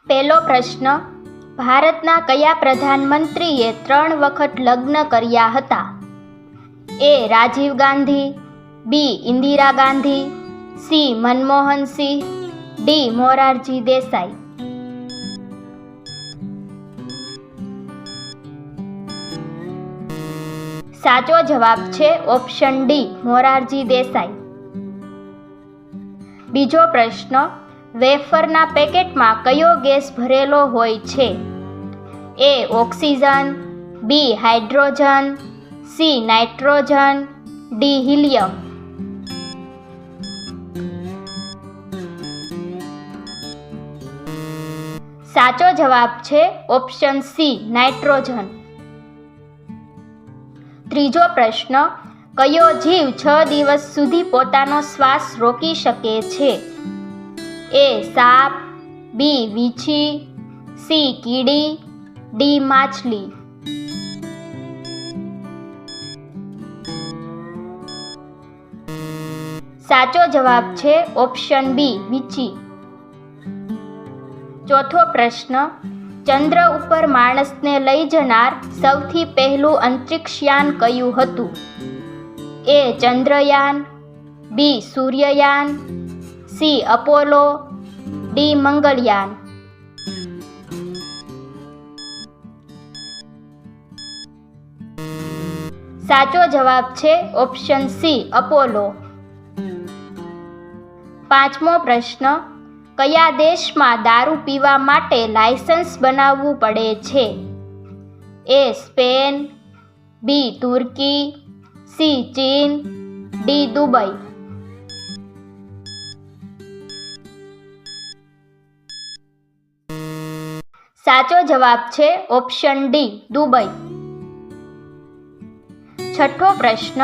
પહેલો પ્રશ્ન, ભારતના કયા પ્રધાનમંત્રીએ 3 વખત લગ્ન કર્યા હતા? એ. રાજીવ ગાંધી, બી. ઇન્દિરા ગાંધી, સી. મનમોહન સિંહ, ડી. મોરારજી દેસાઈ. સાચો જવાબ છે ઓપ્શન ડી, મોરારજી દેસાઈ. બીજો પ્રશ્ન, વેફરના પેકેટમાં કયો ગેસ ભરેલો હોય છે? A. Oxygen, B. Hydrogen, C. Nitrogen, D. Helium. સાચો જવાબ છે ઓપ્શન સી, નાઇટ્રોજન. ત્રીજો પ્રશ્ન, કયો જીવ 6 દિવસ સુધી પોતાનો શ્વાસ રોકી શકે છે? એ. સાપ, બી. વીંછી, સી. કીડી, ડી. માછલી. સાચો જવાબ છે ઓપ્શન બી, વીંછી. ચોથો પ્રશ્ન, ચંદ્ર ઉપર માણસને લઈ જનાર સૌથી પહેલું અંતરિક્ષયાન કયું હતું? A. Chandrayaan, B. Suryayaan, C. Apollo, D. Mangalyaan. સાચો જવાબ છે ઓપ્શન સી, અપોલો. પાંચમો પ્રશ્ન, કયા દેશમાં દારૂ પીવા માટે લાયસન્સ બનાવવું પડે છે? એ. સ્પેન, બી. તુર્કી, સી. ચીન, ડી. દુબઈ. સાચો જવાબ છે ઓપ્શન ડી, દુબઈ. છઠ્ઠો પ્રશ્ન,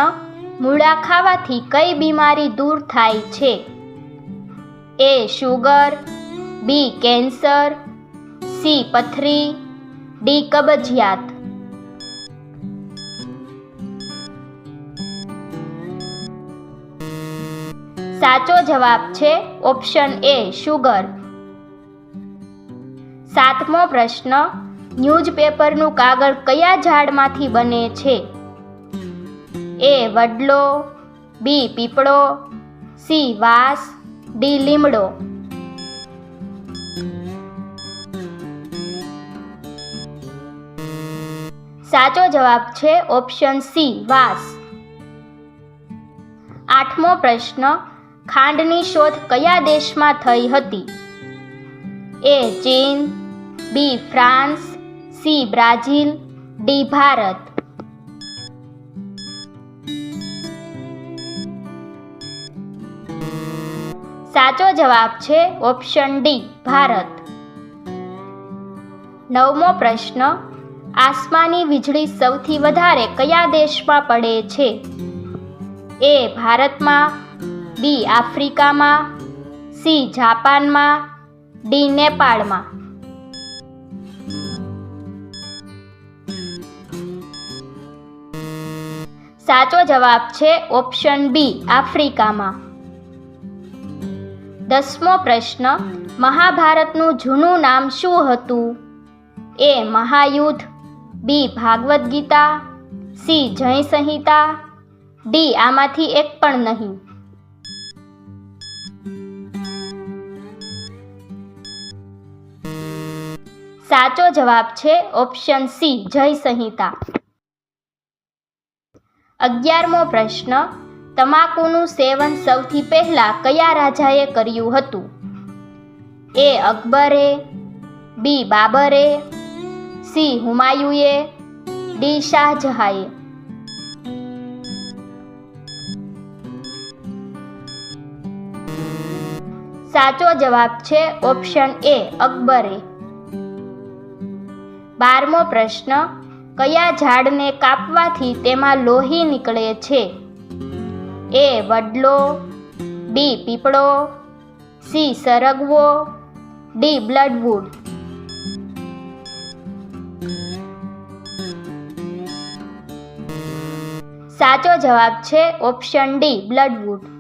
મૂળા ખાવાથી કઈ બીમારી દૂર થાય છે? A. Sugar, B. Cancer, C. પથરી, ડી. કબજિયાત. સાચો જવાબ છે ઓપ્શન એ, શુગર. સાતમો પ્રશ્ન, ન્યૂઝપેપરનું કાગળ કયા ઝાડમાંથી બને છે? એ. વડલો, બી. પીપળો, સી. વાંસ, ડી. લીમડો. સાચો જવાબ છે ઓપ્શન સી, વાંસ. આઠમો પ્રશ્ન, ખાંડની શોધ કયા દેશમાં થઈ હતી? એ. ચીન, B. France, C. Brazil, D. Bharat. સાચો જવાબ છે ઓપ્શન ડી, ભારત. નવમો પ્રશ્ન, આસમાની વીજળી સૌથી વધારે કયા દેશમાં પડે છે? એ. ભારતમાં, બી. આફ્રિકામાં, સી. જાપાનમાં, ડી. નેપાળમાં. સાચો જવાબ છે ઓપ્શન બી, આફ્રિકામાં. 10મો પ્રશ્ન, મહાભારતનું જૂનું નામ શું હતું? એ. મહાયુદ્ધ, બી. ભાગવદ ગીતા, સી. જય સંહિતા, ડી. આમાંથી એક પણ નહીં. સાચો જવાબ છે ઓપ્શન સી, જય સંહિતા. 11મો પ્રશ્ન, તમાકુનું સેવન સૌથી પહેલા કયા રાજાએ કર્યું હતું? એ. અકબરે, બી. બાબરે, સી. હુમાયુએ, ડી. શાહજહાંએ. સાચો જવાબ છે ઓપ્શન એ, અકબરે. 12મો પ્રશ્ન, કયા ઝાડને કાપવાથી તેમાં લોહી નીકળે છે? એ. વડલો, બી. પીપળો, સી. સરગવો, ડી. બ્લડવુડ. સાચો જવાબ છે ઓપ્શન ડી, બ્લડવુડ.